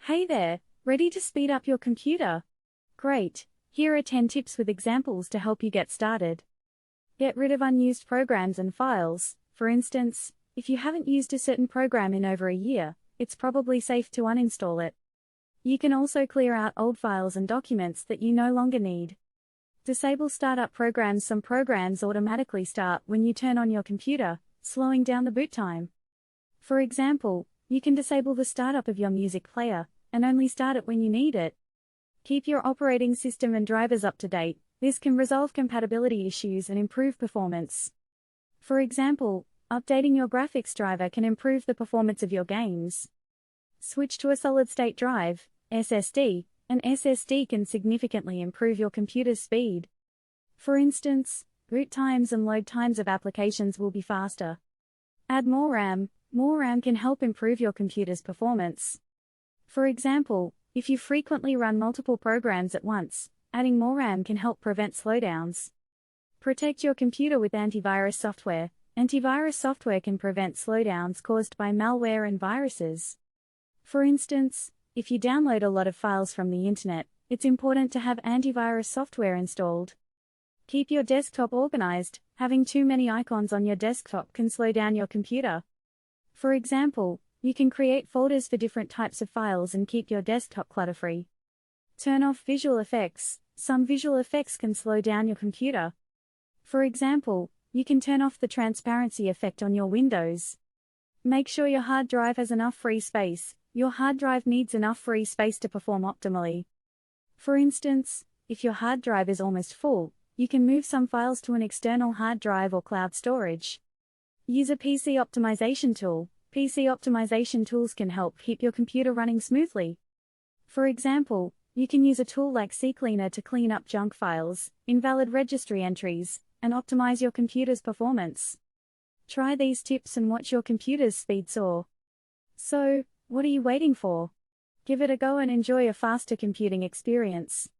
Hey there, ready to speed up your computer? Great, here are 10 tips with examples to help you get started. Get rid of unused programs and files. For instance, if you haven't used a certain program in over a year, it's probably safe to uninstall it. You can also clear out old files and documents that you no longer need. Disable startup programs. Some programs automatically start when you turn on your computer, slowing down the boot time. For example, you can disable the startup of your music player, and only start it when you need it. Keep your operating system and drivers up to date. This can resolve compatibility issues and improve performance. For example, updating your graphics driver can improve the performance of your games. Switch to a solid-state drive, SSD. An SSD can significantly improve your computer's speed. For instance, boot times and load times of applications will be faster. Add more RAM. More RAM can help improve your computer's performance. For example, if you frequently run multiple programs at once, adding more RAM can help prevent slowdowns. Protect your computer with antivirus software. Antivirus software can prevent slowdowns caused by malware and viruses. For instance, if you download a lot of files from the internet, it's important to have antivirus software installed. Keep your desktop organized. Having too many icons on your desktop can slow down your computer. For example, you can create folders for different types of files and keep your desktop clutter-free. Turn off visual effects. Some visual effects can slow down your computer. For example, you can turn off the transparency effect on your windows. Make sure your hard drive has enough free space. Your hard drive needs enough free space to perform optimally. For instance, if your hard drive is almost full, you can move some files to an external hard drive or cloud storage. Use a PC optimization tool. PC optimization tools can help keep your computer running smoothly. For example, you can use a tool like CCleaner to clean up junk files, invalid registry entries, and optimize your computer's performance. Try these tips and watch your computer's speed soar. So, what are you waiting for? Give it a go and enjoy a faster computing experience.